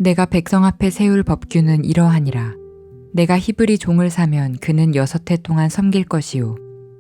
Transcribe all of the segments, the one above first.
내가 백성 앞에 세울 법규는 이러하니라. 내가 히브리 종을 사면 그는 6해 동안 섬길 것이요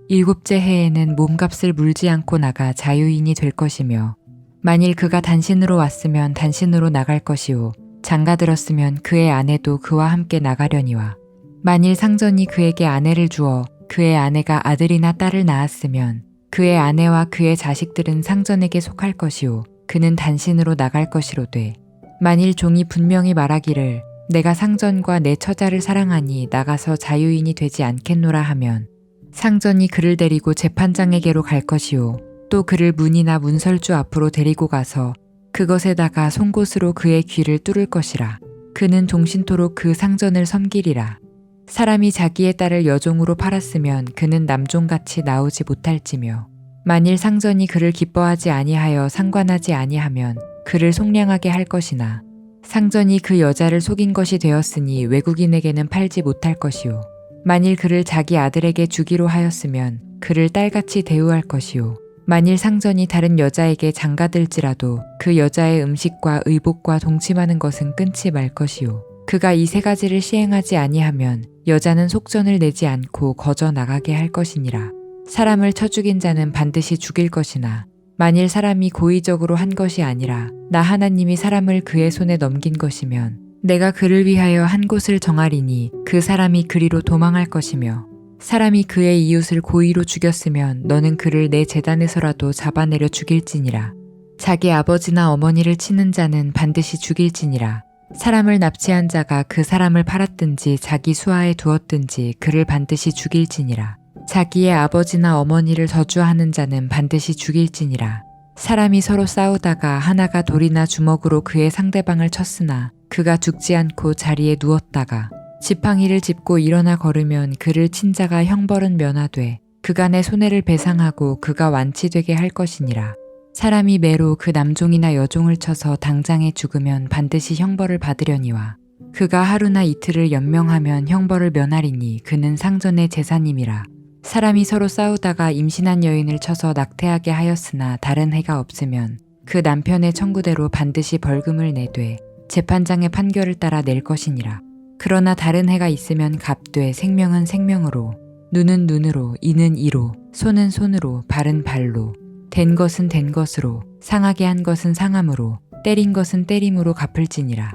7째 해에는 몸값을 물지 않고 나가 자유인이 될 것이며 만일 그가 단신으로 왔으면 단신으로 나갈 것이요 장가들었으면 그의 아내도 그와 함께 나가려니와 만일 상전이 그에게 아내를 주어 그의 아내가 아들이나 딸을 낳았으면 그의 아내와 그의 자식들은 상전에게 속할 것이요 그는 단신으로 나갈 것이로되 만일 종이 분명히 말하기를 내가 상전과 내 처자를 사랑하니 나가서 자유인이 되지 않겠노라 하면 상전이 그를 데리고 재판장에게로 갈 것이요 또 그를 문이나 문설주 앞으로 데리고 가서 그것에다가 송곳으로 그의 귀를 뚫을 것이라. 그는 종신토록 그 상전을 섬기리라. 사람이 자기의 딸을 여종으로 팔았으면 그는 남종같이 나오지 못할지며 만일 상전이 그를 기뻐하지 아니하여 상관하지 아니하면 그를 속량하게 할 것이나 상전이 그 여자를 속인 것이 되었으니 외국인에게는 팔지 못할 것이요 만일 그를 자기 아들에게 주기로 하였으면 그를 딸같이 대우할 것이요 만일 상전이 다른 여자에게 장가들지라도 그 여자의 음식과 의복과 동침하는 것은 끊지 말 것이요 그가 이 3가지를 시행하지 아니하면 여자는 속전을 내지 않고 거저 나가게 할 것이니라. 사람을 쳐 죽인 자는 반드시 죽일 것이나 만일 사람이 고의적으로 한 것이 아니라 나 하나님이 사람을 그의 손에 넘긴 것이면 내가 그를 위하여 한 곳을 정하리니 그 사람이 그리로 도망할 것이며 사람이 그의 이웃을 고의로 죽였으면 너는 그를 내 제단에서라도 잡아내려 죽일지니라. 자기 아버지나 어머니를 치는 자는 반드시 죽일지니라. 사람을 납치한 자가 그 사람을 팔았든지 자기 수하에 두었든지 그를 반드시 죽일지니라. 자기의 아버지나 어머니를 저주하는 자는 반드시 죽일지니라. 사람이 서로 싸우다가 하나가 돌이나 주먹으로 그의 상대방을 쳤으나 그가 죽지 않고 자리에 누웠다가 지팡이를 짚고 일어나 걸으면 그를 친 자가 형벌은 면하되 그간의 손해를 배상하고 그가 완치되게 할 것이니라. 사람이 매로 그 남종이나 여종을 쳐서 당장에 죽으면 반드시 형벌을 받으려니와 그가 하루나 이틀을 연명하면 형벌을 면하리니 그는 상전의 재산임이라. 사람이 서로 싸우다가 임신한 여인을 쳐서 낙태하게 하였으나 다른 해가 없으면 그 남편의 청구대로 반드시 벌금을 내되 재판장의 판결을 따라 낼 것이니라. 그러나 다른 해가 있으면 값되 생명은 생명으로 눈은 눈으로 이는 이로 손은 손으로 발은 발로 된 것은 된 것으로 상하게 한 것은 상함으로 때린 것은 때림으로 갚을지니라.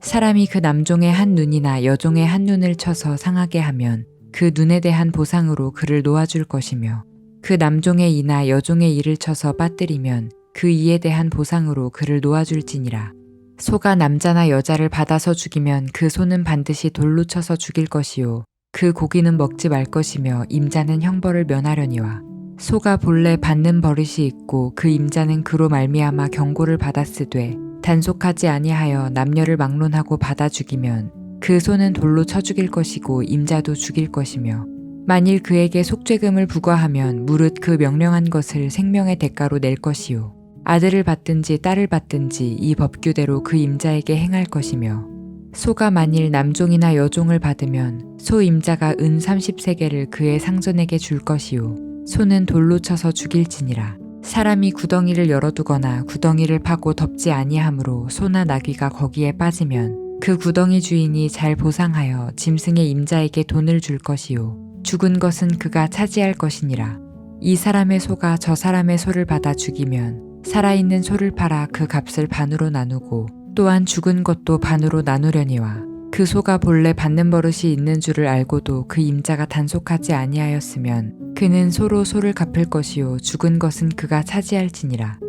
사람이 그 남종의 한 눈이나 여종의 한 눈을 쳐서 상하게 하면 그 눈에 대한 보상으로 그를 놓아줄 것이며 그 남종의 이나 여종의 이를 쳐서 빠뜨리면 그 이에 대한 보상으로 그를 놓아줄지니라. 소가 남자나 여자를 받아서 죽이면 그 소는 반드시 돌로 쳐서 죽일 것이요 그 고기는 먹지 말 것이며 임자는 형벌을 면하려니와 소가 본래 받는 버릇이 있고 그 임자는 그로 말미암아 경고를 받았으되 단속하지 아니하여 남녀를 막론하고 받아 죽이면 그 소는 돌로 쳐 죽일 것이고 임자도 죽일 것이며 만일 그에게 속죄금을 부과하면 무릇 그 명령한 것을 생명의 대가로 낼 것이요 아들을 받든지 딸을 받든지 이 법규대로 그 임자에게 행할 것이며 소가 만일 남종이나 여종을 받으면 소 임자가 은 30세겔을 그의 상전에게 줄 것이요 소는 돌로 쳐서 죽일지니라. 사람이 구덩이를 열어두거나 구덩이를 파고 덮지 아니하므로 소나 나귀가 거기에 빠지면 그 구덩이 주인이 잘 보상하여 짐승의 임자에게 돈을 줄 것이요 죽은 것은 그가 차지할 것이니라. 이 사람의 소가 저 사람의 소를 받아 죽이면 살아있는 소를 팔아 그 값을 반으로 나누고 또한 죽은 것도 반으로 나누려니와 그 소가 본래 받는 버릇이 있는 줄을 알고도 그 임자가 단속하지 아니하였으면 그는 소로 소를 갚을 것이요 죽은 것은 그가 차지할지니라.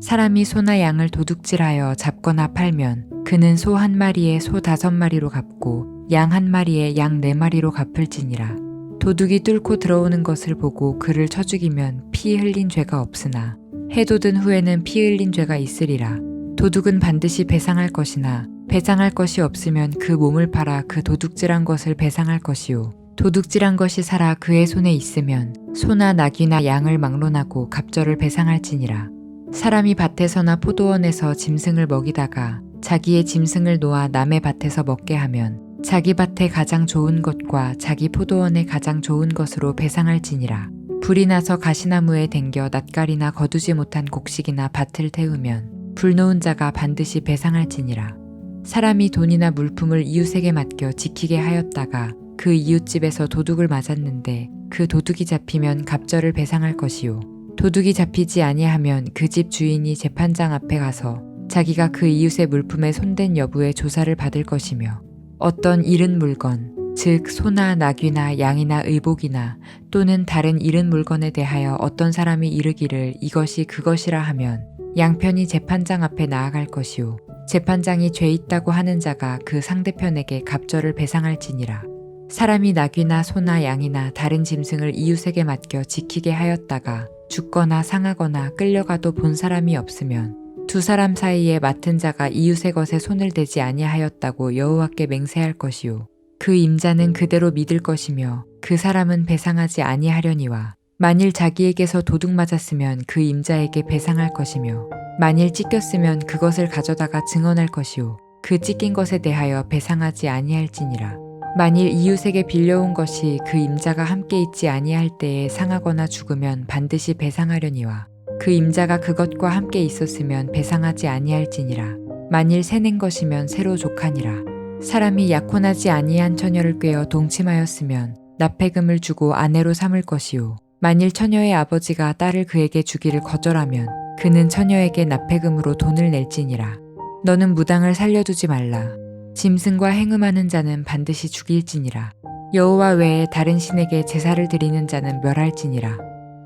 사람이 소나 양을 도둑질하여 잡거나 팔면 그는 소 1마리에 소 5마리로 갚고 양 1마리에 양 4마리로 갚을지니라. 도둑이 뚫고 들어오는 것을 보고 그를 쳐 죽이면 피 흘린 죄가 없으나 해 돋은 후에는 피 흘린 죄가 있으리라. 도둑은 반드시 배상할 것이나 배상할 것이 없으면 그 몸을 팔아 그 도둑질한 것을 배상할 것이요 도둑질한 것이 살아 그의 손에 있으면 소나 나귀나 양을 막론하고 갑절을 배상할지니라. 사람이 밭에서나 포도원에서 짐승을 먹이다가 자기의 짐승을 놓아 남의 밭에서 먹게 하면 자기 밭에 가장 좋은 것과 자기 포도원에 가장 좋은 것으로 배상할지니라. 불이 나서 가시나무에 댕겨 낯가리나 거두지 못한 곡식이나 밭을 태우면 불노운 자가 반드시 배상할지니라. 사람이 돈이나 물품을 이웃에게 맡겨 지키게 하였다가 그 이웃집에서 도둑을 맞았는데 그 도둑이 잡히면 갑절을 배상할 것이요. 도둑이 잡히지 아니하면 그 집 주인이 재판장 앞에 가서 자기가 그 이웃의 물품에 손댄 여부의 조사를 받을 것이며 어떤 잃은 물건, 즉 소나 나귀나 양이나 의복이나 또는 다른 잃은 물건에 대하여 어떤 사람이 이르기를 이것이 그것이라 하면 양편이 재판장 앞에 나아갈 것이요. 재판장이 죄 있다고 하는 자가 그 상대편에게 갑절을 배상할지니라. 사람이 나귀나 소나 양이나 다른 짐승을 이웃에게 맡겨 지키게 하였다가 죽거나 상하거나 끌려가도 본 사람이 없으면 두 사람 사이에 맡은 자가 이웃의 것에 손을 대지 아니하였다고 여호와께 맹세할 것이요. 그 임자는 그대로 믿을 것이며 그 사람은 배상하지 아니하려니와 만일 자기에게서 도둑 맞았으면 그 임자에게 배상할 것이며 만일 찢겼으면 그것을 가져다가 증언할 것이요. 그 찢긴 것에 대하여 배상하지 아니할지니라. 만일 이웃에게 빌려온 것이 그 임자가 함께 있지 아니할 때에 상하거나 죽으면 반드시 배상하려니와 그 임자가 그것과 함께 있었으면 배상하지 아니할지니라. 만일 새낸 것이면 새로 족하니라. 사람이 약혼하지 아니한 처녀를 꾀어 동침하였으면 납폐금을 주고 아내로 삼을 것이요. 만일 처녀의 아버지가 딸을 그에게 주기를 거절하면 그는 처녀에게 납폐금으로 돈을 낼지니라. 너는 무당을 살려두지 말라. 짐승과 행음하는 자는 반드시 죽일지니라. 여호와 외에 다른 신에게 제사를 드리는 자는 멸할지니라.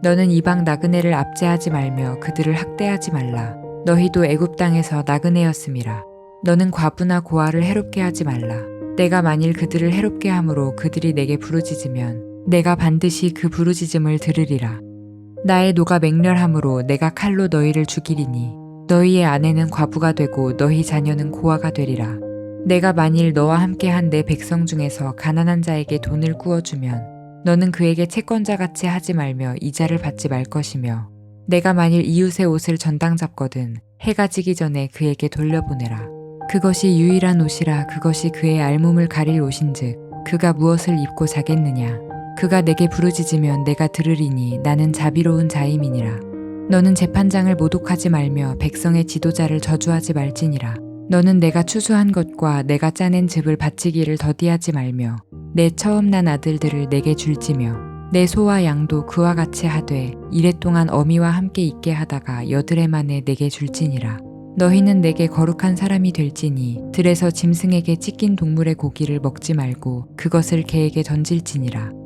너는 이방 나그네를 압제하지 말며 그들을 학대하지 말라. 너희도 애굽 땅에서 나그네였음이라. 너는 과부나 고아를 해롭게 하지 말라. 내가 만일 그들을 해롭게 함으로 그들이 내게 부르짖으면 내가 반드시 그 부르짖음을 들으리라. 나의 노가 맹렬함으로 내가 칼로 너희를 죽이리니 너희의 아내는 과부가 되고 너희 자녀는 고아가 되리라. 내가 만일 너와 함께한 내 백성 중에서 가난한 자에게 돈을 구워주면 너는 그에게 채권자같이 하지 말며 이자를 받지 말 것이며 내가 만일 이웃의 옷을 전당 잡거든 해가 지기 전에 그에게 돌려보내라. 그것이 유일한 옷이라. 그것이 그의 알몸을 가릴 옷인즉 그가 무엇을 입고 자겠느냐. 그가 내게 부르짖으면 내가 들으리니 나는 자비로운 자임이니라. 너는 재판장을 모독하지 말며 백성의 지도자를 저주하지 말지니라. 너는 내가 추수한 것과 내가 짜낸 즙을 바치기를 더디하지 말며 내 처음 난 아들들을 내게 줄지며 내 소와 양도 그와 같이 하되 이랫동안 어미와 함께 있게 하다가 여드레 만에 내게 줄지니라. 너희는 내게 거룩한 사람이 될지니 들에서 짐승에게 찢긴 동물의 고기를 먹지 말고 그것을 개에게 던질지니라.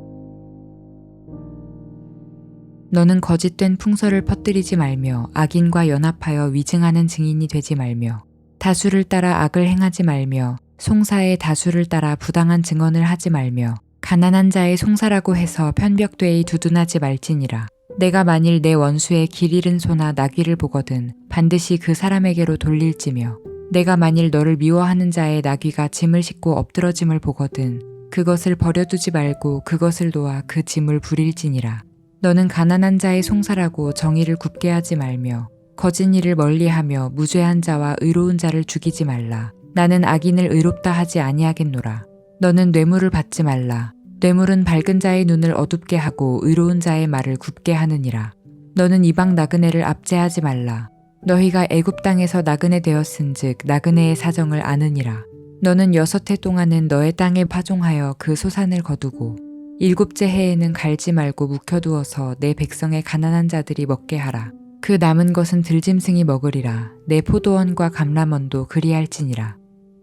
너는 거짓된 풍설을 퍼뜨리지 말며 악인과 연합하여 위증하는 증인이 되지 말며 다수를 따라 악을 행하지 말며 송사의 다수를 따라 부당한 증언을 하지 말며 가난한 자의 송사라고 해서 편벽되이 두둔하지 말지니라. 내가 만일 내 원수의 길 잃은 소나 나귀를 보거든 반드시 그 사람에게로 돌릴지며 내가 만일 너를 미워하는 자의 나귀가 짐을 싣고 엎드러짐을 보거든 그것을 버려두지 말고 그것을 놓아 그 짐을 부릴지니라. 너는 가난한 자의 송사라고 정의를 굽게 하지 말며 거짓 일을 멀리하며 무죄한 자와 의로운 자를 죽이지 말라. 나는 악인을 의롭다 하지 아니하겠노라. 너는 뇌물을 받지 말라. 뇌물은 밝은 자의 눈을 어둡게 하고 의로운 자의 말을 굽게 하느니라. 너는 이방 나그네를 압제하지 말라. 너희가 애굽 땅에서 나그네 되었은즉 나그네의 사정을 아느니라. 너는 6해 동안은 너의 땅에 파종하여 그 소산을 거두고 7째 해에는 갈지 말고 묵혀두어서 내 백성의 가난한 자들이 먹게 하라. 그 남은 것은 들짐승이 먹으리라. 내 포도원과 감람원도 그리할지니라.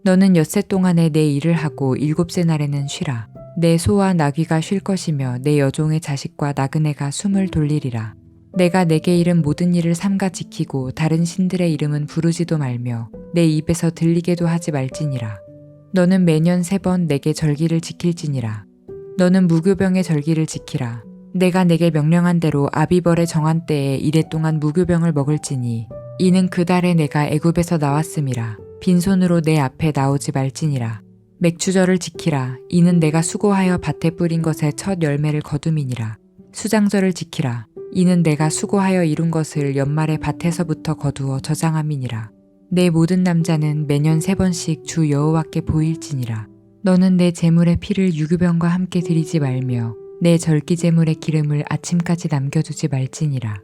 너는 6해 동안에 내 일을 하고 7째 날에는 쉬라. 내 소와 나귀가 쉴 것이며 내 여종의 자식과 나그네가 숨을 돌리리라. 내가 내게 이른 모든 일을 삼가 지키고 다른 신들의 이름은 부르지도 말며 내 입에서 들리게도 하지 말지니라. 너는 매년 3번 내게 절기를 지킬지니라. 너는 무교병의 절기를 지키라. 내가 내게 명령한 대로 아비벌의 정한 때에 이랫동안 무교병을 먹을지니 이는 그 달에 내가 애굽에서 나왔음이라. 빈손으로 내 앞에 나오지 말지니라. 맥추절을 지키라. 이는 내가 수고하여 밭에 뿌린 것의 첫 열매를 거둠이니라. 수장절을 지키라. 이는 내가 수고하여 이룬 것을 연말에 밭에서부터 거두어 저장함이니라. 내 모든 남자는 매년 3번씩 주 여호와께 보일지니라. 너는 내 제물의 피를 유교병과 함께 드리지 말며 내 절기 제물의 기름을 아침까지 남겨두지 말지니라.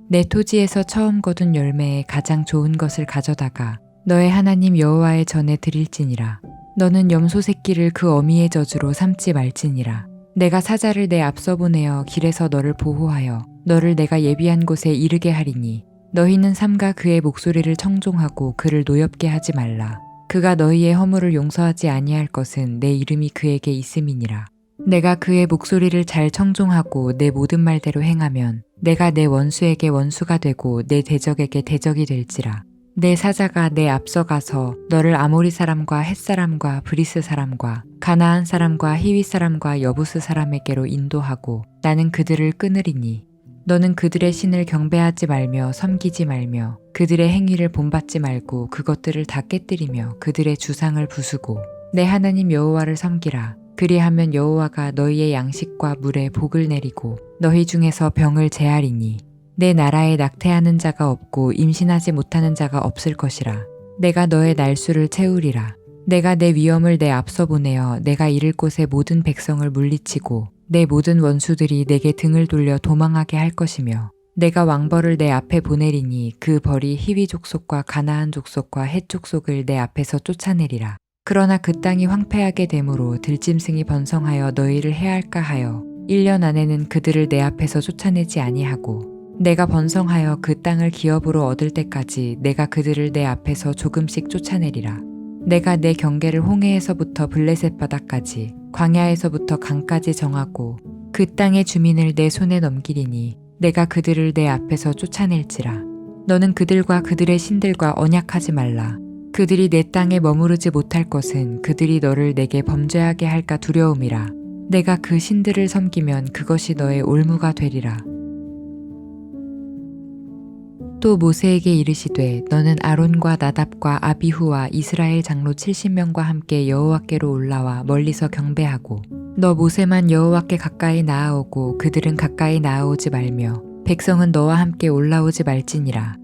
내 토지에서 처음 거둔 열매에 가장 좋은 것을 가져다가 너의 하나님 여호와의 전에 드릴지니라. 너는 염소 새끼를 그 어미의 젖으로 삼지 말지니라. 내가 사자를 내 앞서 보내어 길에서 너를 보호하여 너를 내가 예비한 곳에 이르게 하리니 너희는 삼가 그의 목소리를 청종하고 그를 노엽게 하지 말라. 그가 너희의 허물을 용서하지 아니할 것은 내 이름이 그에게 있음이니라. 내가 그의 목소리를 잘 청종하고 내 모든 말대로 행하면 내가 내 원수에게 원수가 되고 내 대적에게 대적이 될지라. 내 사자가 내 앞서 가서 너를 아모리 사람과 헷 사람과 브리스 사람과 가나안 사람과 히위 사람과 여부스 사람에게로 인도하고 나는 그들을 끊으리니 너는 그들의 신을 경배하지 말며 섬기지 말며 그들의 행위를 본받지 말고 그것들을 다 깨뜨리며 그들의 주상을 부수고 내 하나님 여호와를 섬기라. 그리하면 여호와가 너희의 양식과 물에 복을 내리고 너희 중에서 병을 제하리니 내 나라에 낙태하는 자가 없고 임신하지 못하는 자가 없을 것이라. 내가 너의 날수를 채우리라. 내가 내 위엄을 내 앞서 보내어 내가 이를 곳의 모든 백성을 물리치고 내 모든 원수들이 내게 등을 돌려 도망하게 할 것이며 내가 왕벌을 내 앞에 보내리니 그 벌이 히위 족속과 가나안 족속과 헷 족속을 내 앞에서 쫓아내리라. 그러나 그 땅이 황폐하게 되므로 들짐승이 번성하여 너희를 해할까 하여 1년 안에는 그들을 내 앞에서 쫓아내지 아니하고 내가 번성하여 그 땅을 기업으로 얻을 때까지 내가 그들을 내 앞에서 조금씩 쫓아내리라. 내가 내 경계를 홍해에서부터 블레셋 바다까지 광야에서부터 강까지 정하고 그 땅의 주민을 내 손에 넘기리니 내가 그들을 내 앞에서 쫓아낼지라. 너는 그들과 그들의 신들과 언약하지 말라. 그들이 내 땅에 머무르지 못할 것은 그들이 너를 내게 범죄하게 할까 두려움이라. 내가 그 신들을 섬기면 그것이 너의 올무가 되리라. 또 모세에게 이르시되 너는 아론과 나답과 아비후와 이스라엘 장로 70명과 함께 여호와께로 올라와 멀리서 경배하고 너 모세만 여호와께 가까이 나아오고 그들은 가까이 나아오지 말며 백성은 너와 함께 올라오지 말지니라.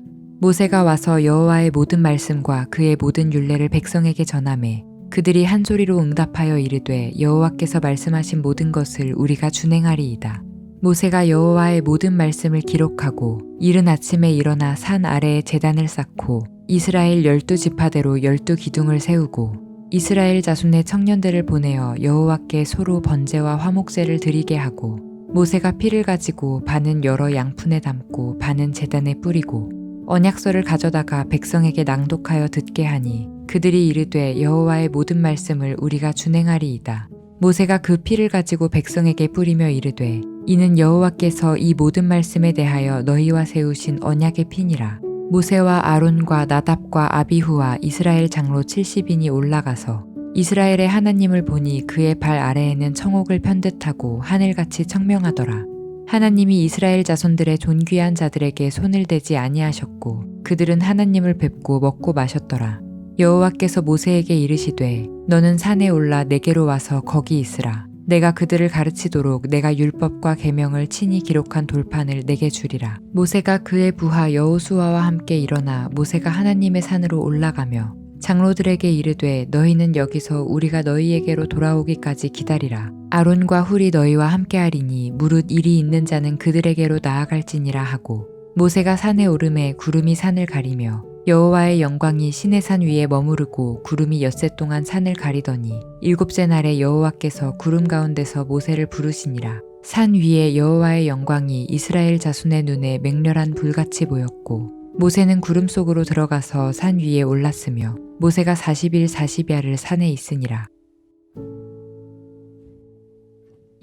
모세가 와서 여호와의 모든 말씀과 그의 모든 율례를 백성에게 전하매 그들이 한 소리로 응답하여 이르되 여호와께서 말씀하신 모든 것을 우리가 준행하리이다. 모세가 여호와의 모든 말씀을 기록하고 이른 아침에 일어나 산 아래에 제단을 쌓고 이스라엘 12지파대로 12기둥을 세우고 이스라엘 자손의 청년들을 보내어 여호와께 소로 번제와 화목제를 드리게 하고 모세가 피를 가지고 반은 여러 양푼에 담고 반은 제단에 뿌리고 언약서를 가져다가 백성에게 낭독하여 듣게 하니 그들이 이르되 여호와의 모든 말씀을 우리가 준행하리이다. 모세가 그 피를 가지고 백성에게 뿌리며 이르되 이는 여호와께서 이 모든 말씀에 대하여 너희와 세우신 언약의 피니라. 모세와 아론과 나답과 아비후와 이스라엘 장로 70인이 올라가서 이스라엘의 하나님을 보니 그의 발 아래에는 청옥을 편듯하고 하늘같이 청명하더라. 하나님이 이스라엘 자손들의 존귀한 자들에게 손을 대지 아니하셨고 그들은 하나님을 뵙고 먹고 마셨더라. 여호와께서 모세에게 이르시되 너는 산에 올라 내게로 와서 거기 있으라. 내가 그들을 가르치도록 내가 율법과 계명을 친히 기록한 돌판을 내게 주리라. 모세가 그의 부하 여호수아와 함께 일어나 모세가 하나님의 산으로 올라가며 장로들에게 이르되 너희는 여기서 우리가 너희에게로 돌아오기까지 기다리라. 아론과 훌이 너희와 함께하리니 무릇 일이 있는 자는 그들에게로 나아갈지니라 하고 모세가 산에 오르매 구름이 산을 가리며 여호와의 영광이 시내산 위에 머무르고 구름이 엿새 동안 산을 가리더니 일곱째 날에 여호와께서 구름 가운데서 모세를 부르시니라. 산 위에 여호와의 영광이 이스라엘 자손의 눈에 맹렬한 불같이 보였고 모세는 구름 속으로 들어가서 산 위에 올랐으며 모세가 40일 40야를 산에 있으니라.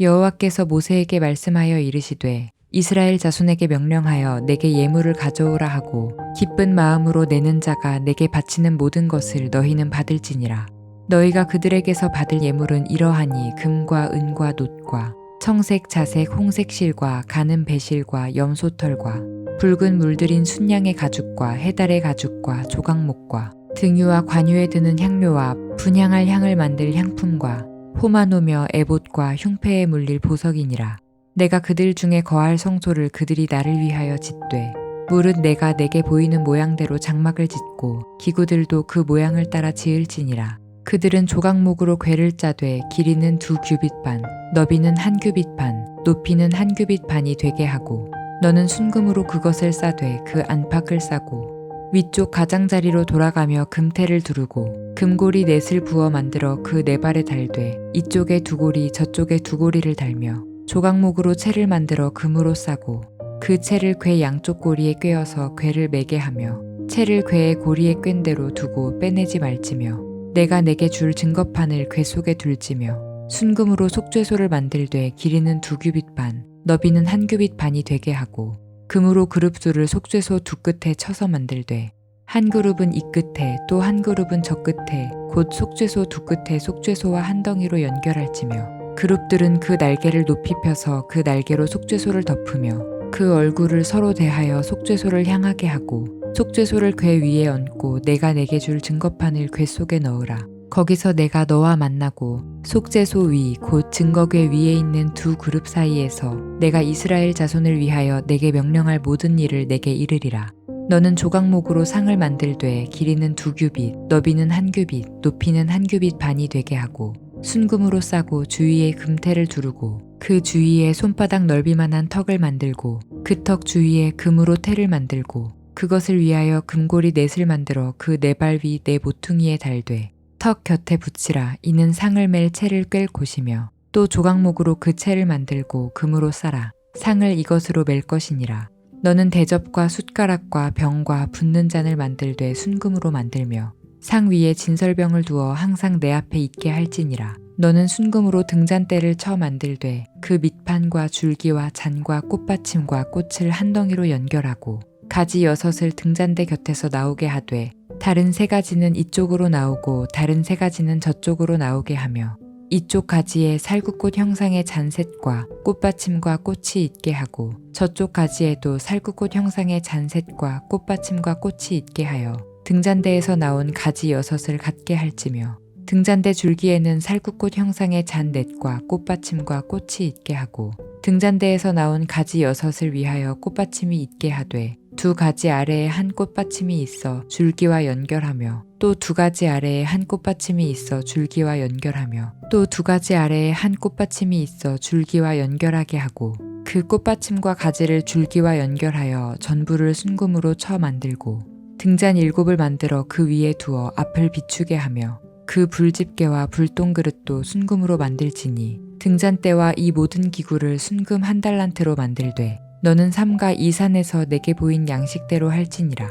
여호와께서 모세에게 말씀하여 이르시되 이스라엘 자손에게 명령하여 내게 예물을 가져오라 하고 기쁜 마음으로 내는 자가 내게 바치는 모든 것을 너희는 받을지니라. 너희가 그들에게서 받을 예물은 이러하니 금과 은과 놋과 청색, 자색, 홍색 실과 가는 배실과 염소털과 붉은 물들인 순양의 가죽과 해달의 가죽과 조각목과 등유와 관유에 드는 향료와 분향할 향을 만들 향품과 포마노며 에봇과 흉패에 물릴 보석이니라. 내가 그들 중에 거할 성소를 그들이 나를 위하여 짓되 무릇 내가 내게 보이는 모양대로 장막을 짓고 기구들도 그 모양을 따라 지을지니라. 그들은 조각목으로 궤를 짜되 길이는 2규빗 반, 너비는 1규빗 반, 높이는 1규빗 반이 되게 하고 너는 순금으로 그것을 싸되 그 안팎을 싸고 위쪽 가장자리로 돌아가며 금테를 두르고 금고리 넷을 부어 만들어 그 네 발에 달되 이쪽에 두 고리 저쪽에 두 고리를 달며 조각목으로 채를 만들어 금으로 싸고 그 채를 궤 양쪽 고리에 꿰어서 궤를 매게 하며 채를 궤의 고리에 꿰인 대로 두고 빼내지 말지며 내가 내게 줄 증거판을 궤 속에 둘지며 순금으로 속죄소를 만들되 길이는 2규빗 반 너비는 1규빗 반이 되게 하고 금으로 그룹들을 속죄소 두 끝에 쳐서 만들되 한 그룹은 이 끝에 또 한 그룹은 저 끝에 곧 속죄소 두 끝에 속죄소와 한 덩이로 연결할지며 그룹들은 그 날개를 높이 펴서 그 날개로 속죄소를 덮으며 그 얼굴을 서로 대하여 속죄소를 향하게 하고 속죄소를 궤 위에 얹고 내가 내게 줄 증거판을 궤 속에 넣으라. 거기서 내가 너와 만나고 속죄소 위 곧 증거궤 위에 있는 두 그룹 사이에서 내가 이스라엘 자손을 위하여 내게 명령할 모든 일을 내게 이르리라. 너는 조각목으로 상을 만들되 길이는 2규빗 너비는 1규빗 높이는 1규빗 반이 되게 하고 순금으로 싸고 주위에 금테를 두르고 그 주위에 손바닥 넓이만한 턱을 만들고 그 턱 주위에 금으로 테를 만들고 그것을 위하여 금고리 넷을 만들어 그 네 발 위 네 모퉁이에 달되 턱 곁에 붙이라. 이는 상을 맬 채를 꿰 곳이며 또 조각목으로 그 채를 만들고 금으로 싸라. 상을 이것으로 맬 것이니라. 너는 대접과 숟가락과 병과 붓는 잔을 만들되 순금으로 만들며 상 위에 진설병을 두어 항상 내 앞에 있게 할지니라. 너는 순금으로 등잔대를 쳐 만들되 그 밑판과 줄기와 잔과 꽃받침과 꽃을 한 덩이로 연결하고 가지 6을 등잔대 곁에서 나오게 하되 다른 3가지는 이쪽으로 나오고 다른 3가지는 저쪽으로 나오게 하며 이쪽 가지에 살구꽃 형상의 잔셋과 꽃받침과 꽃이 있게 하고 저쪽 가지에도 살구꽃 형상의 잔셋과 꽃받침과 꽃이 있게 하여 등잔대에서 나온 가지 6을 갖게 할지며 등잔대 줄기에는 살구꽃 형상의 잔넷과 꽃받침과 꽃이 있게 하고 등잔대에서 나온 가지 6을 위하여 꽃받침이 있게 하되 2가지 아래에 한 꽃받침이 있어 줄기와 연결하며 또 2가지 아래에 한 꽃받침이 있어 줄기와 연결하며 또 2가지 아래에 한 꽃받침이 있어 줄기와 연결하게 하고 그 꽃받침과 가지를 줄기와 연결하여 전부를 순금으로 쳐 만들고 등잔 7을 만들어 그 위에 두어 앞을 비추게 하며 그 불집게와 불똥그릇도 순금으로 만들지니 등잔대와 이 모든 기구를 순금 1달란트로 만들되 너는 삼가 이 산에서 내게 보인 양식대로 할지니라.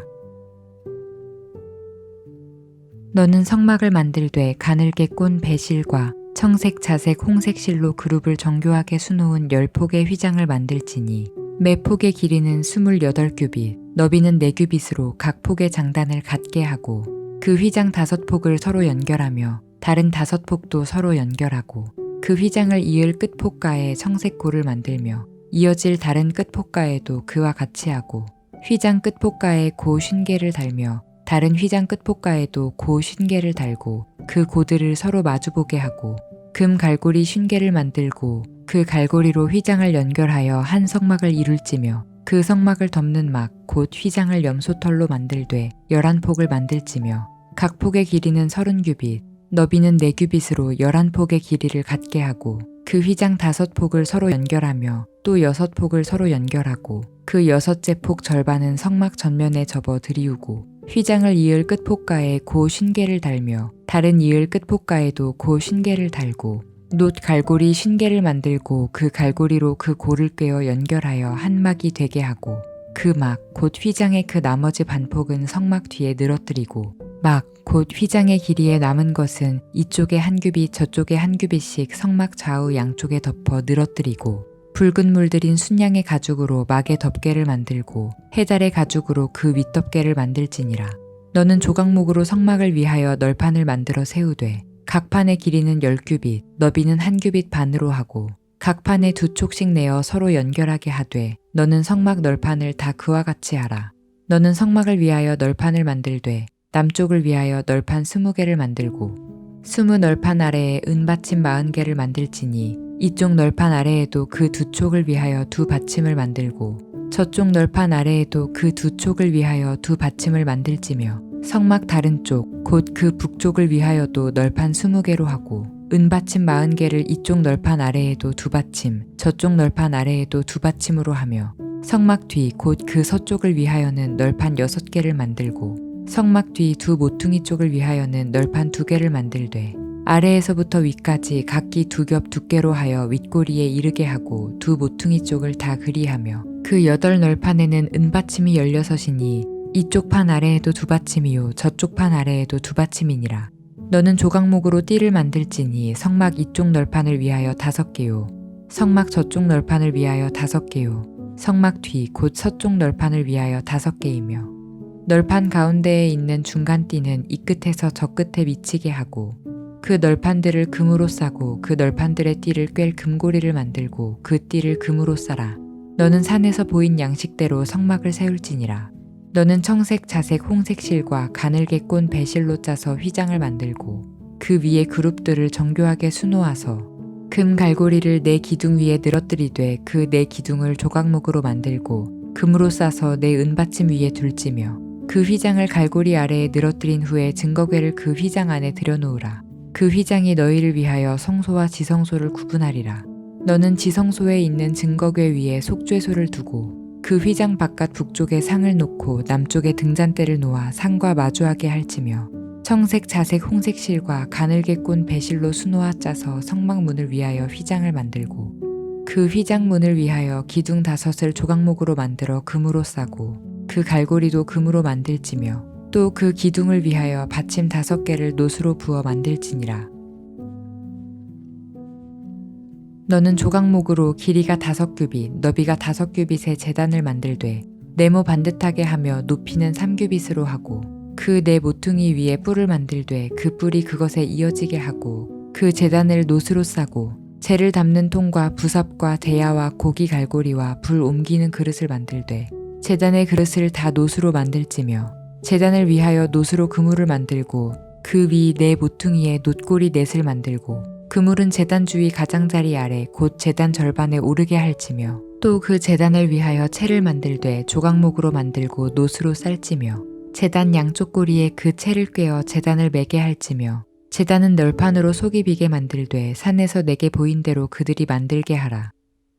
너는 성막을 만들되 가늘게 꼰 배실과 청색, 자색, 홍색 실로 그룹을 정교하게 수놓은 10폭의 휘장을 만들지니 매 폭의 길이는 28규빗, 너비는 4규빗으로 각 폭의 장단을 같게 하고 그 휘장 5폭을 서로 연결하며 다른 5폭도 서로 연결하고 그 휘장을 이을 끝폭가에 청색고를 만들며 이어질 다른 끝폭가에도 그와 같이 하고 휘장 끝폭가에 고 쉰개를 달며 다른 휘장 끝폭가에도 고 쉰개를 달고 그 고들을 서로 마주보게 하고 금 갈고리 쉰개를 만들고 그 갈고리로 휘장을 연결하여 한 성막을 이룰지며 그 성막을 덮는 막 곧 휘장을 염소털로 만들되 11폭을 만들지며 각 폭의 길이는 30규빗 너비는 4규빗으로 11폭의 길이를 갖게 하고 그 휘장 5폭을 서로 연결하며 또 6폭을 서로 연결하고 그 6째 폭 절반은 성막 전면에 접어 들이우고 휘장을 이을 끝폭가에 고 쉰개를 달며 다른 이을 끝폭가에도 고 쉰개를 달고 놋 갈고리 쉰개를 만들고 그 갈고리로 그 고를 꿰어 연결하여 한 막이 되게 하고 그 막 곧 휘장의 그 나머지 반폭은 성막 뒤에 늘어뜨리고 막 곧 휘장의 길이에 남은 것은 이쪽에 1규빗 저쪽에 1규빗씩 성막 좌우 양쪽에 덮어 늘어뜨리고 붉은 물들인 순양의 가죽으로 막의 덮개를 만들고 해달의 가죽으로 그 윗덮개를 만들지니라. 너는 조각목으로 성막을 위하여 널판을 만들어 세우되 각 판의 길이는 10규빗 너비는 1규빗 반으로 하고 각 판에 2촉씩 내어 서로 연결하게 하되 너는 성막 널판을 다 그와 같이 하라. 너는 성막을 위하여 널판을 만들되 남쪽을 위하여 널판 20개를 만들고 20 널판 아래에 은받침 40개를 만들지니 이쪽 널판 아래에도 그 2촉을 위하여 2받침을 만들고 저쪽 널판 아래에도 그 2촉을 위하여 2받침을 만들지며 성막 다른 쪽 곧 그 북쪽을 위하여도 널판 20개로 하고 은받침 40개를 이쪽 널판 아래에도 2받침 저쪽 널판 아래에도 2받침으로 하며 성막 뒤 곧 그 서쪽을 위하여는 널판 6개를 만들고 성막 뒤 두 모퉁이 쪽을 위하여는 널판 2개를 만들되 아래에서부터 위까지 각기 2겹 두께로 하여 윗꼬리에 이르게 하고 두 모퉁이 쪽을 다 그리하며 그 8널판에는 은받침이 16이니 이쪽 판 아래에도 2받침이요 저쪽 판 아래에도 2받침이니라. 너는 조각목으로 띠를 만들지니 성막 이쪽 널판을 위하여 5개요 성막 저쪽 널판을 위하여 5개요 성막 뒤 곧 서쪽 널판을 위하여 5개이며 널판 가운데에 있는 중간 띠는 이 끝에서 저 끝에 미치게 하고 그 널판들을 금으로 싸고 그 널판들의 띠를 꿰 금고리를 만들고 그 띠를 금으로 싸라. 너는 산에서 보인 양식대로 성막을 세울지니라. 너는 청색, 자색, 홍색 실과 가늘게 꼰 배실로 짜서 휘장을 만들고 그 위에 그룹들을 정교하게 수놓아서 금 갈고리를 네 기둥 위에 늘어뜨리되 그 네 기둥을 조각목으로 만들고 금으로 싸서 네 은받침 위에 둘지며 그 휘장을 갈고리 아래에 늘어뜨린 후에 증거궤를 그 휘장 안에 들여놓으라. 그 휘장이 너희를 위하여 성소와 지성소를 구분하리라. 너는 지성소에 있는 증거궤 위에 속죄소를 두고 그 휘장 바깥 북쪽에 상을 놓고 남쪽에 등잔대를 놓아 상과 마주하게 할지며 청색, 자색, 홍색 실과 가늘게 꼰 배실로 수놓아 짜서 성막문을 위하여 휘장을 만들고 그 휘장문을 위하여 기둥 5을 조각목으로 만들어 금으로 싸고 그 갈고리도 금으로 만들지며 또 그 기둥을 위하여 받침 5개를 노수로 부어 만들지니라. 너는 조각목으로 길이가 5규빗, 너비가 5규빗의 제단을 만들되 네모 반듯하게 하며 높이는 3규빗으로 하고 그 네 모퉁이 위에 뿔을 만들되 그 뿔이 그것에 이어지게 하고 그 제단을 노수로 싸고 재를 담는 통과 부삽과 대야와 고기 갈고리와 불 옮기는 그릇을 만들되 제단의 그릇을 다 노수로 만들지며 제단을 위하여 노수로 그물을 만들고 그 위 네 모퉁이에 놋고리 넷을 만들고 그물은 제단 주위 가장자리 아래 곧 제단 절반에 오르게 할지며 또 그 제단을 위하여 채를 만들되 조각목으로 만들고 놋으로 쌀지며 제단 양쪽 고리에 그 채를 꿰어 제단을 매게 할지며 제단은 널판으로 속이 비게 만들되 산에서 내게 보인 대로 그들이 만들게 하라.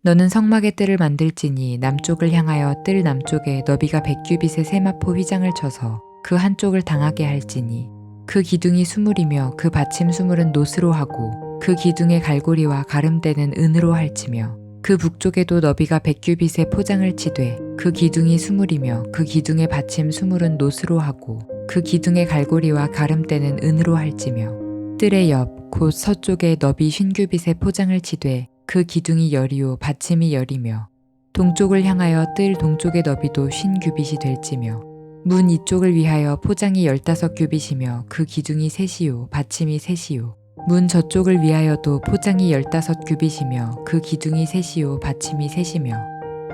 너는 성막의 뜰을 만들지니 남쪽을 향하여 뜰 남쪽에 너비가 100규빗의 세마포 휘장을 쳐서 그 한쪽을 당하게 할지니 그 기둥이 수물이며 그 받침 수물은 놋으로 하고 그 기둥의 갈고리와 가름대는 은으로 할지며 그 북쪽에도 너비가 100규빗의 포장을 치되 그 기둥이 수물이며 그 기둥의 받침 수물은 놋으로 하고 그 기둥의 갈고리와 가름대는 은으로 할지며 뜰의 옆 곧 서쪽에 너비 50규빗의 포장을 치되 그 기둥이 열이요 받침이 열이며 동쪽을 향하여 뜰 동쪽의 너비도 50규빗이 될지며 문 이쪽을 위하여 포장이 15규빗이며 그 기둥이 셋이요 받침이 셋이요 문 저쪽을 위하여도 포장이 15규빗이며 그 기둥이 셋이요 받침이 셋이며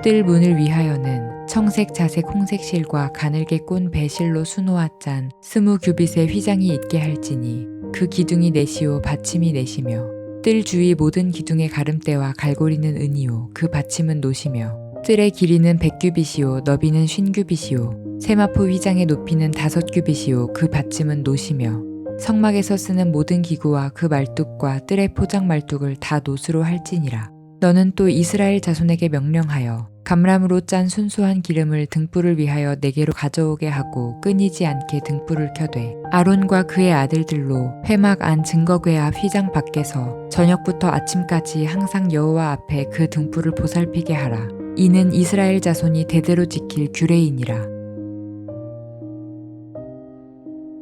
뜰 문을 위하여는 청색, 자색, 홍색 실과 가늘게 꼰 배실로 수놓아 짠 20규빗의 휘장이 있게 할지니 그 기둥이 넷이요 받침이 넷이며 뜰 주위 모든 기둥의 가름대와 갈고리는 은이요 그 받침은 놋이며 뜰의 길이는 100규빗이요 너비는 50규빗이요 세마포 휘장의 높이는 5규빗이요 그 받침은 놋이며 성막에서 쓰는 모든 기구와 그 말뚝과 뜰의 포장 말뚝을 다 놋으로 할지니라. 너는 또 이스라엘 자손에게 명령하여 감람으로 짠 순수한 기름을 등불을 위하여 내게로 가져오게 하고 끊이지 않게 등불을 켜되 아론과 그의 아들들로 회막 안 증거궤 앞 휘장 밖에서 저녁부터 아침까지 항상 여호와 앞에 그 등불을 보살피게 하라. 이는 이스라엘 자손이 대대로 지킬 규례이니라.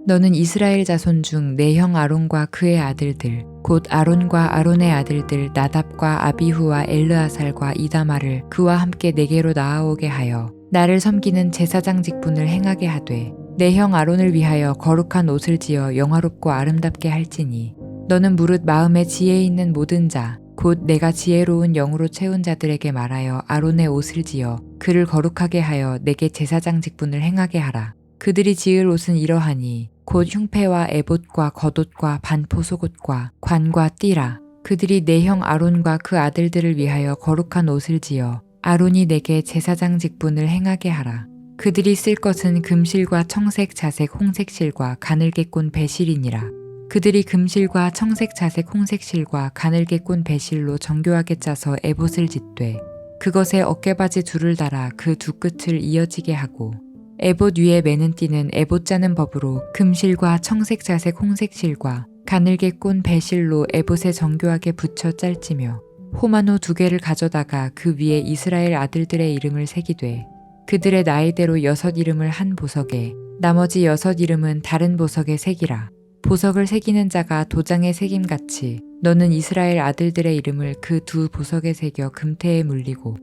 너는 이스라엘 자손 중 내 형 아론과 그의 아들들 곧 아론과 아론의 아들들 나답과 아비후와 엘르아살과 이다마를 그와 함께 내게로 나아오게 하여 나를 섬기는 제사장 직분을 행하게 하되 내 형 아론을 위하여 거룩한 옷을 지어 영화롭고 아름답게 할지니 너는 무릇 마음에 지혜 있는 모든 자 곧 내가 지혜로운 영으로 채운 자들에게 말하여 아론의 옷을 지어 그를 거룩하게 하여 내게 제사장 직분을 행하게 하라. 그들이 지을 옷은 이러하니 곧 흉패와 에봇과 겉옷과 반포 속옷과 관과 띠라. 그들이 내 형 아론과 그 아들들을 위하여 거룩한 옷을 지어 아론이 내게 제사장 직분을 행하게 하라. 그들이 쓸 것은 금실과 청색, 자색, 홍색 실과 가늘게 꼰 배실이니라. 그들이 금실과 청색, 자색, 홍색 실과 가늘게 꼰 배실로 정교하게 짜서 에봇을 짓되 그것에 어깨바지 둘을 달아 그 두 끝을 이어지게 하고 에봇 위에 매는 띠는 에봇 짜는 법으로 금실과 청색, 자색, 홍색 실과 가늘게 꼰 배실로 에봇에 정교하게 붙여 짤지며 호마노 2개를 가져다가 그 위에 이스라엘 아들들의 이름을 새기되 그들의 나이대로 6 이름을 한 보석에 나머지 6 이름은 다른 보석에 새기라. 보석을 새기는 자가 도장에 새김같이 너는 이스라엘 아들들의 이름을 그 두 보석에 새겨 금태에 물리고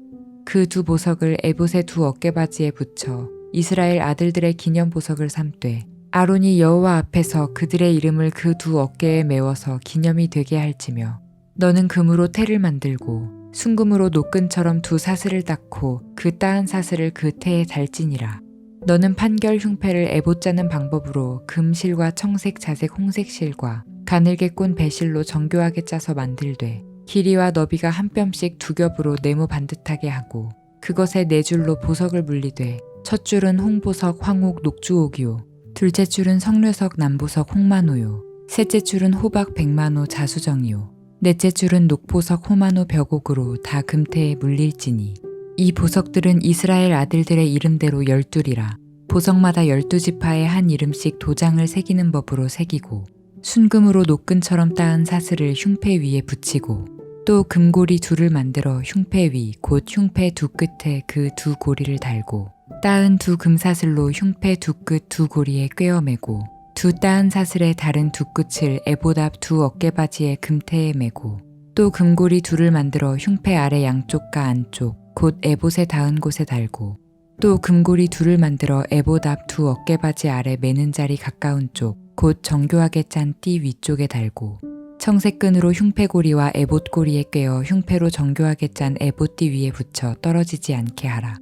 그 두 보석을 에봇의 두 어깨바지에 붙여 이스라엘 아들들의 기념 보석을 삼되 아론이 여호와 앞에서 그들의 이름을 그 두 어깨에 메워서 기념이 되게 할지며 너는 금으로 태를 만들고 순금으로 노끈처럼 두 사슬을 닦고 그 따은 사슬을 그 태에 달지니라. 너는 판결 흉패를 에봇 짜는 방법으로 금실과 청색, 자색, 홍색 실과 가늘게 꼰 배실로 정교하게 짜서 만들되 길이와 너비가 한 뼘씩 2겹으로 네모 반듯하게 하고 그것에 4줄로 보석을 물리되 첫 줄은 홍보석, 황옥, 녹주옥이요 둘째 줄은 석류석, 남보석, 홍마노요 셋째 줄은 호박, 백마노, 자수정이요 넷째 줄은 녹보석, 호마노, 벽옥으로 다 금태에 물릴지니 이 보석들은 이스라엘 아들들의 이름대로 12이라. 보석마다 12지파에 한 이름씩 도장을 새기는 법으로 새기고 순금으로 노끈처럼 따은 사슬을 흉패 위에 붙이고 또 금고리 2를 만들어 흉패 위 곧 흉패 두 끝에 그 두 고리를 달고 따은 두 금사슬로 흉패 두 끝 두 고리에 꿰어매고 두 따은 사슬의 다른 두 끝을 에봇 앞 두 어깨바지의 금태에 매고 또 금고리 2를 만들어 흉패 아래 양쪽과 안쪽 곧 에봇에 닿은 곳에 달고 또 금고리 2를 만들어 에봇 앞 두 어깨바지 아래 매는 자리 가까운 쪽 곧 정교하게 짠 띠 위쪽에 달고 청색끈으로 흉패고리와 에봇고리에 꿰어 흉패로 정교하게 짠 에봇띠 위에 붙여 떨어지지 않게 하라.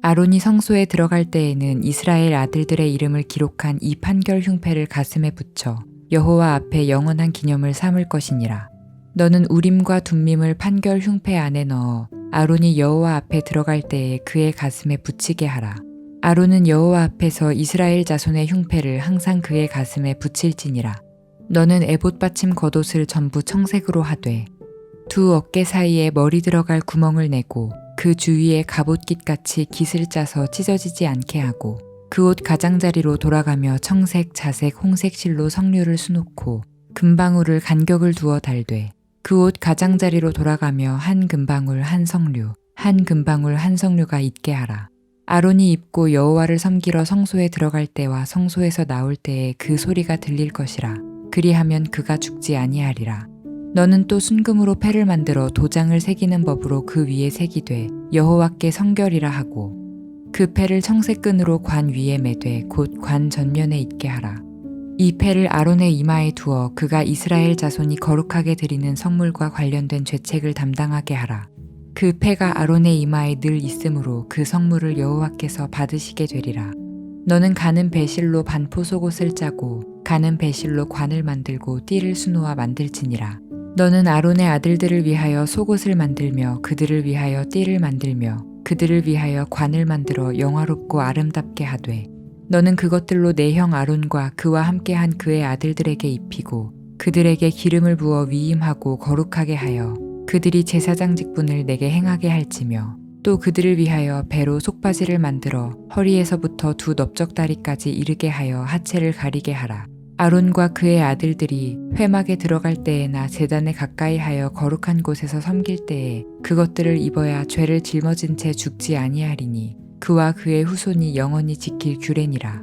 아론이 성소에 들어갈 때에는 이스라엘 아들들의 이름을 기록한 이 판결 흉패를 가슴에 붙여 여호와 앞에 영원한 기념을 삼을 것이니라. 너는 우림과 둠밈을 판결 흉패 안에 넣어 아론이 여호와 앞에 들어갈 때에 그의 가슴에 붙이게 하라. 아론은 여호와 앞에서 이스라엘 자손의 흉패를 항상 그의 가슴에 붙일지니라. 너는 에봇 받침 겉옷을 전부 청색으로 하되 두 어깨 사이에 머리 들어갈 구멍을 내고 그 주위에 갑옷깃같이 깃을 짜서 찢어지지 않게 하고 그 옷 가장자리로 돌아가며 청색, 자색, 홍색 실로 석류를 수놓고 금방울을 간격을 두어 달되 그 옷 가장자리로 돌아가며 한 금방울 한 석류, 한 금방울 한 석류가 있게 하라. 아론이 입고 여호와를 섬기러 성소에 들어갈 때와 성소에서 나올 때에 그 소리가 들릴 것이라. 그리하면 그가 죽지 아니하리라. 너는 또 순금으로 패를 만들어 도장을 새기는 법으로 그 위에 새기되 여호와께 성결이라 하고 그 패를 청색끈으로 관 위에 매되 곧 관 전면에 있게 하라. 이 패를 아론의 이마에 두어 그가 이스라엘 자손이 거룩하게 드리는 성물과 관련된 죄책을 담당하게 하라. 그 패가 아론의 이마에 늘 있으므로 그 성물을 여호와께서 받으시게 되리라. 너는 가는 배실로 반포 속옷을 짜고 가는 배실로 관을 만들고 띠를 수놓아 만들지니라. 너는 아론의 아들들을 위하여 속옷을 만들며 그들을 위하여 띠를 만들며 그들을 위하여 관을 만들어 영화롭고 아름답게 하되 너는 그것들로 내 형 아론과 그와 함께한 그의 아들들에게 입히고 그들에게 기름을 부어 위임하고 거룩하게 하여 그들이 제사장 직분을 내게 행하게 할지며 또 그들을 위하여 배로 속바지를 만들어 허리에서부터 두 넓적다리까지 이르게 하여 하체를 가리게 하라. 아론과 그의 아들들이 회막에 들어갈 때에나 제단에 가까이 하여 거룩한 곳에서 섬길 때에 그것들을 입어야 죄를 짊어진 채 죽지 아니하리니 그와 그의 후손이 영원히 지킬 규례니라.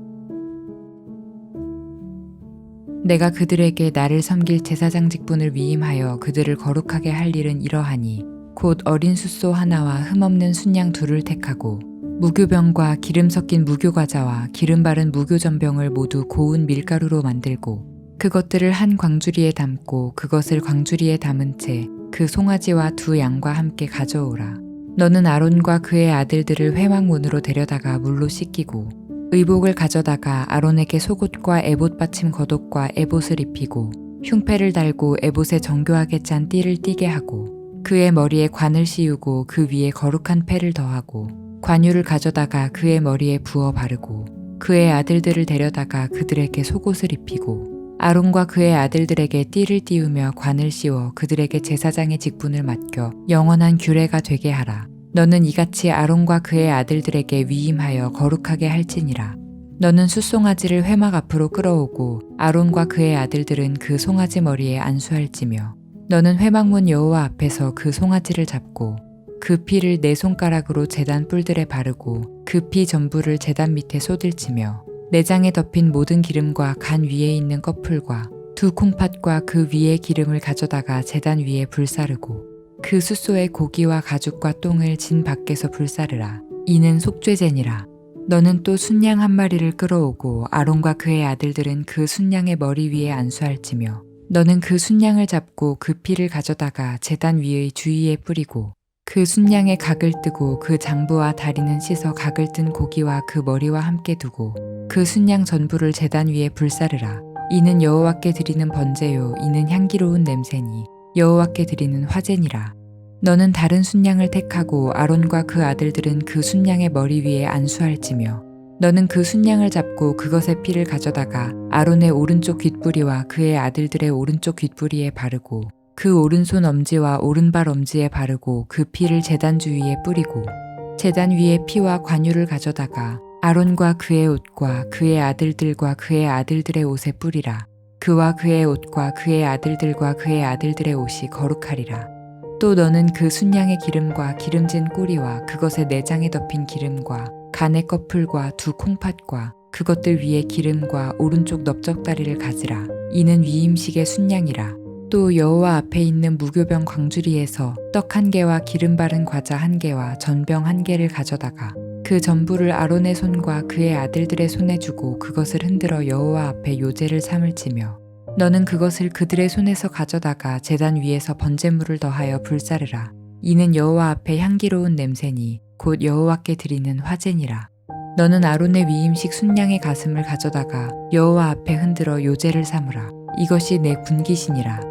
내가 그들에게 나를 섬길 제사장 직분을 위임하여 그들을 거룩하게 할 일은 이러하니 곧 어린 숫소 하나와 흠없는 순양 2를 택하고 무교병과 기름 섞인 무교과자와 기름 바른 무교전병을 모두 고운 밀가루로 만들고 그것들을 한 광주리에 담고 그것을 광주리에 담은 채 그 송아지와 2 양과 함께 가져오라. 너는 아론과 그의 아들들을 회막문으로 데려다가 물로 씻기고 의복을 가져다가 아론에게 속옷과 에봇 받침 겉옷과 에봇을 입히고 흉패를 달고 에봇에 정교하게 짠 띠를 띠게 하고 그의 머리에 관을 씌우고 그 위에 거룩한 패를 더하고 관유를 가져다가 그의 머리에 부어 바르고 그의 아들들을 데려다가 그들에게 속옷을 입히고 아론과 그의 아들들에게 띠를 띠우며 관을 씌워 그들에게 제사장의 직분을 맡겨 영원한 규례가 되게 하라. 너는 이같이 아론과 그의 아들들에게 위임하여 거룩하게 할지니라. 너는 숫송아지를 회막 앞으로 끌어오고 아론과 그의 아들들은 그 송아지 머리에 안수할지며 너는 회막문 여호와 앞에서 그 송아지를 잡고 그 피를 네 손가락으로 제단 뿔들에 바르고 그 피 전부를 제단 밑에 쏟을지며 내장에 덮인 모든 기름과 간 위에 있는 꺼풀과 두 콩팥과 그 위에 기름을 가져다가 제단 위에 불사르고 그 숫소의 고기와 가죽과 똥을 진 밖에서 불사르라. 이는 속죄제니라. 너는 또 순양 한 마리를 끌어오고 아론과 그의 아들들은 그 순양의 머리 위에 안수할지며 너는 그 순양을 잡고 그 피를 가져다가 제단 위의 주위에 뿌리고 그 순양의 각을 뜨고 그 장부와 다리는 씻어 각을 뜬 고기와 그 머리와 함께 두고 그 순양 전부를 제단 위에 불사르라. 이는 여호와께 드리는 번제요 이는 향기로운 냄새니 여호와께 드리는 화제니라. 너는 다른 순양을 택하고 아론과 그 아들들은 그 순양의 머리 위에 안수할지며 너는 그 순양을 잡고 그것의 피를 가져다가 아론의 오른쪽 귓부리와 그의 아들들의 오른쪽 귓부리에 바르고 그 오른손 엄지와 오른발 엄지에 바르고 그 피를 제단 주위에 뿌리고 제단 위에 피와 관유를 가져다가 아론과 그의 옷과 그의 아들들과 그의 아들들의 옷에 뿌리라. 그와 그의 옷과 그의 아들들과 그의 아들들의 옷이 거룩하리라. 또 너는 그 순양의 기름과 기름진 꼬리와 그것의 내장에 덮인 기름과 간의 꺼풀과 두 콩팥과 그것들 위에 기름과 오른쪽 넓적다리를 가지라. 이는 위임식의 순양이라. 또 여호와 앞에 있는 무교병 광주리에서 떡 한 개와 기름 바른 과자 한 개와 전병 한 개를 가져다가 그 전부를 아론의 손과 그의 아들들의 손에 주고 그것을 흔들어 여호와 앞에 요제를 삼을지며 너는 그것을 그들의 손에서 가져다가 제단 위에서 번제물을 더하여 불사르라. 이는 여호와 앞에 향기로운 냄새니 곧 여호와께 드리는 화제니라. 너는 아론의 위임식 순양의 가슴을 가져다가 여호와 앞에 흔들어 요제를 삼으라. 이것이 내 군기시니라.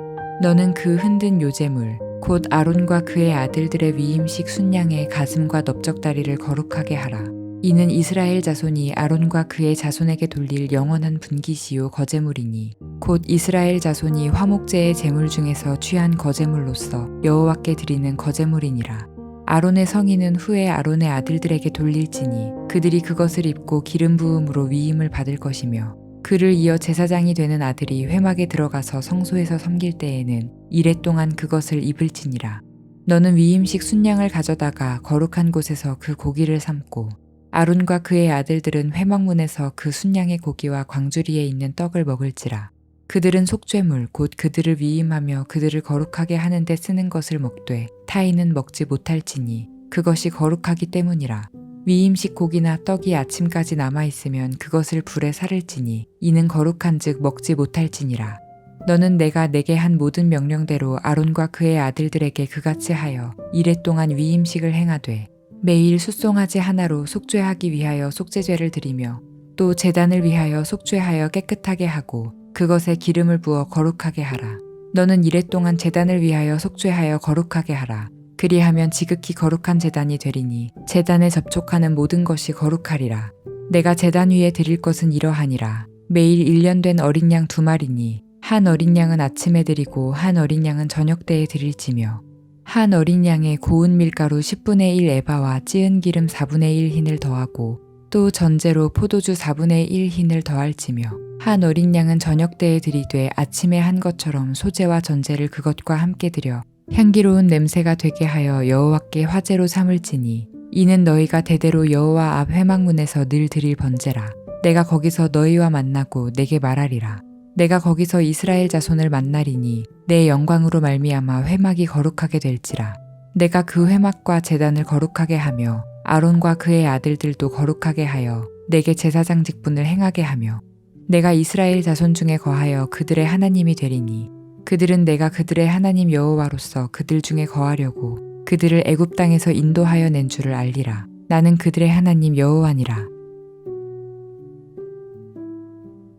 너는 그 흔든 요제물 곧 아론과 그의 아들들의 위임식 순양의 가슴과 넓적다리를 거룩하게 하라. 이는 이스라엘 자손이 아론과 그의 자손에게 돌릴 영원한 분기시요 거제물이니 곧 이스라엘 자손이 화목제의 제물 중에서 취한 거제물로서 여호와께 드리는 거제물이니라. 아론의 성인은 후에 아론의 아들들에게 돌릴지니 그들이 그것을 입고 기름 부음으로 위임을 받을 것이며 그를 이어 제사장이 되는 아들이 회막에 들어가서 성소에서 섬길 때에는 이레 동안 그것을 입을지니라. 너는 위임식 순양을 가져다가 거룩한 곳에서 그 고기를 삶고 아론과 그의 아들들은 회막문에서 그 순양의 고기와 광주리에 있는 떡을 먹을지라. 그들은 속죄물 곧 그들을 위임하며 그들을 거룩하게 하는 데 쓰는 것을 먹되 타인은 먹지 못할지니 그것이 거룩하기 때문이라. 위임식 고기나 떡이 아침까지 남아있으면 그것을 불에 사를지니 이는 거룩한즉 먹지 못할지니라. 너는 내가 내게 한 모든 명령대로 아론과 그의 아들들에게 그같이 하여 이레 동안 위임식을 행하되 매일 숫송아지 하나로 속죄하기 위하여 속죄죄를 드리며 또 제단을 위하여 속죄하여 깨끗하게 하고 그것에 기름을 부어 거룩하게 하라. 너는 이레 동안 제단을 위하여 속죄하여 거룩하게 하라. 그리하면 지극히 거룩한 제단이 되리니 제단에 접촉하는 모든 것이 거룩하리라. 내가 제단 위에 드릴 것은 이러하니라. 매일 1년 된 어린 양 2마리니 한 어린 양은 아침에 드리고 한 어린 양은 저녁 때에 드릴지며 한 어린 양에 고운 밀가루 10분의 1 에바와 찌은 기름 4분의 1 흰을 더하고 또 전제로 포도주 4분의 1 흰을 더할지며 한 어린 양은 저녁 때에 드리되 아침에 한 것처럼 소제와 전제를 그것과 함께 드려 향기로운 냄새가 되게 하여 여호와께 화제로 삼을지니 이는 너희가 대대로 여호와 앞 회막문에서 늘 드릴 번제라. 내가 거기서 너희와 만나고 내게 말하리라. 내가 거기서 이스라엘 자손을 만나리니 내 영광으로 말미암아 회막이 거룩하게 될지라. 내가 그 회막과 제단을 거룩하게 하며 아론과 그의 아들들도 거룩하게 하여 내게 제사장 직분을 행하게 하며 내가 이스라엘 자손 중에 거하여 그들의 하나님이 되리니 그들은 내가 그들의 하나님 여호와로서 그들 중에 거하려고 그들을 애굽 땅에서 인도하여 낸 줄을 알리라. 나는 그들의 하나님 여호와니라.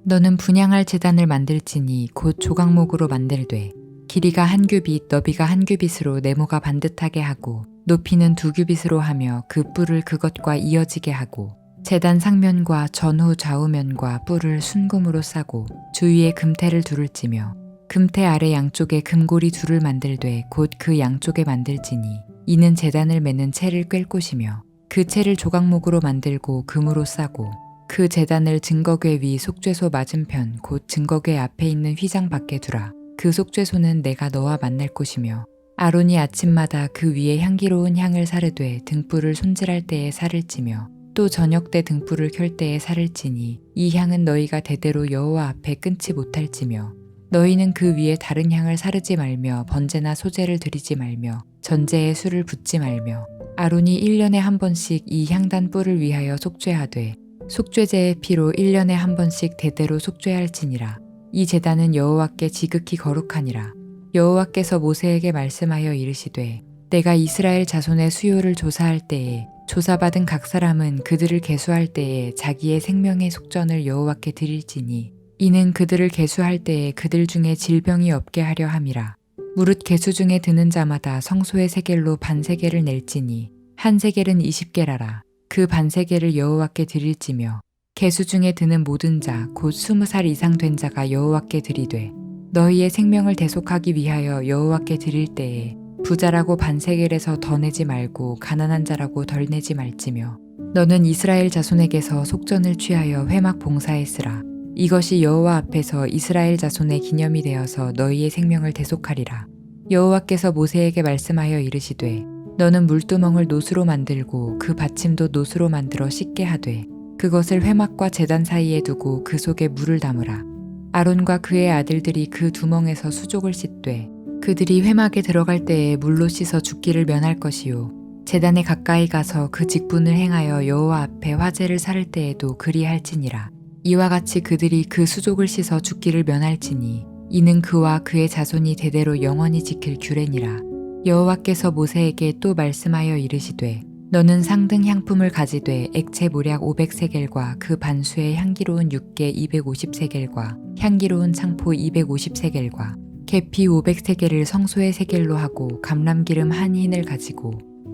너는 분향할 제단을 만들지니 곧 조각목으로 만들되 길이가 1규빗 너비가 1규빗으로 네모가 반듯하게 하고 높이는 2규빗으로 하며 그 뿔을 그것과 이어지게 하고 제단 상면과 전후 좌우면과 뿔을 순금으로 싸고 주위에 금태를 두를지며 금태 아래 양쪽에 금고리 둘을 만들되 곧 그 양쪽에 만들지니 이는 제단을 매는 채를 꿰 곳이며 그 채를 조각목으로 만들고 금으로 싸고 그 제단을 증거궤 위 속죄소 맞은편 곧 증거궤 앞에 있는 휘장 밖에 두라. 그 속죄소는 내가 너와 만날 곳이며 아론이 아침마다 그 위에 향기로운 향을 사르되 등불을 손질할 때에 살을 찌며 또 저녁 때 등불을 켤 때에 살을 찌니 이 향은 너희가 대대로 여호와 앞에 끊지 못할지며 너희는 그 위에 다른 향을 사르지 말며 번제나 소제를 드리지 말며 전제에 술을 붓지 말며 아론이 1년에 한 번씩 이 향단 뿔을 위하여 속죄하되 속죄제의 피로 1년에 한 번씩 대대로 속죄할지니라. 이 제단은 여호와께 지극히 거룩하니라. 여호와께서 모세에게 말씀하여 이르시되 내가 이스라엘 자손의 수요를 조사할 때에 조사받은 각 사람은 그들을 계수할 때에 자기의 생명의 속전을 여호와께 드릴지니 이는 그들을 계수할 때에 그들 중에 질병이 없게 하려 함이라. 무릇 계수 중에 드는 자마다 성소의 세겔로 반세겔을 낼지니 한 세겔은 20게라라. 그 반세겔을 여호와께 드릴지며 계수 중에 드는 모든 자 곧 20살 이상 된 자가 여호와께 드리되 너희의 생명을 대속하기 위하여 여호와께 드릴 때에 부자라고 반세겔에서 더 내지 말고 가난한 자라고 덜 내지 말지며 너는 이스라엘 자손에게서 속전을 취하여 회막 봉사했으라. 이것이 여호와 앞에서 이스라엘 자손의 기념이 되어서 너희의 생명을 대속하리라. 여호와께서 모세에게 말씀하여 이르시되 너는 물두멍을 노수로 만들고 그 받침도 노수로 만들어 씻게 하되 그것을 회막과 제단 사이에 두고 그 속에 물을 담으라. 아론과 그의 아들들이 그 두멍에서 수족을 씻되 그들이 회막에 들어갈 때에 물로 씻어 죽기를 면할 것이요 제단에 가까이 가서 그 직분을 행하여 여호와 앞에 화제를 살을 때에도 그리할지니라. 이와 같이 그들이 그 수족을 씻어 죽기를 면할지니 이는 그와 그의 자손이 대대로 영원히 지킬 규례니라. 여호와께서 모세에게 또 말씀하여 이르시되 너는 상등 향품을 가지되 액체 모략 500세겔과 그 반수의 향기로운 육개 250세겔과 향기로운 창포 250세겔과 계피 500세겔을 성소의 세겔로 하고 감람기름 한 흰을 가지고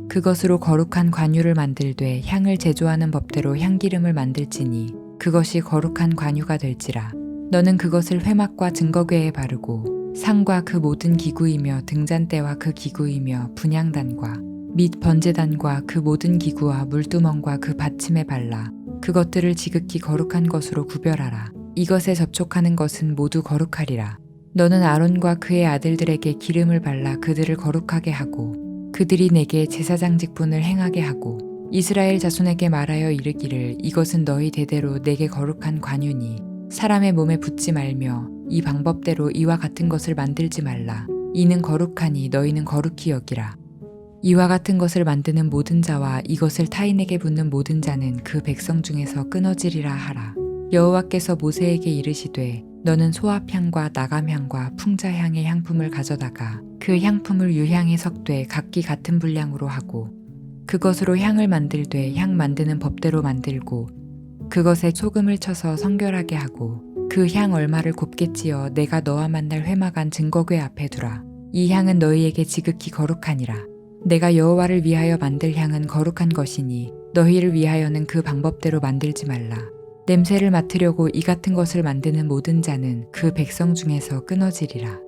그것으로 거룩한 관유를 만들되 향을 제조하는 법대로 향기름을 만들지니 그것이 거룩한 관유가 될지라. 너는 그것을 회막과 증거궤에 바르고 상과 그 모든 기구이며 등잔대와 그 기구이며 분향단과 및 번제단과 그 모든 기구와 물두멍과 그 받침에 발라 그것들을 지극히 거룩한 것으로 구별하라. 이것에 접촉하는 것은 모두 거룩하리라. 너는 아론과 그의 아들들에게 기름을 발라 그들을 거룩하게 하고 그들이 내게 제사장 직분을 행하게 하고 이스라엘 자손에게 말하여 이르기를 이것은 너희 대대로 내게 거룩한 관유니 사람의 몸에 붓지 말며 이 방법대로 이와 같은 것을 만들지 말라. 이는 거룩하니 너희는 거룩히 여기라. 이와 같은 것을 만드는 모든 자와 이것을 타인에게 붓는 모든 자는 그 백성 중에서 끊어지리라 하라. 여호와께서 모세에게 이르시되 너는 소합향과 나감향과 풍자향의 향품을 가져다가 그 향품을 유향에 섞되 각기 같은 분량으로 하고 그것으로 향을 만들되 향 만드는 법대로 만들고 그것에 소금을 쳐서 성결하게 하고 그 향 얼마를 곱게 찌어 내가 너와 만날 회막안 증거궤 앞에 두라. 이 향은 너희에게 지극히 거룩하니라. 내가 여호와를 위하여 만들 향은 거룩한 것이니 너희를 위하여는 그 방법대로 만들지 말라. 냄새를 맡으려고 이 같은 것을 만드는 모든 자는 그 백성 중에서 끊어지리라.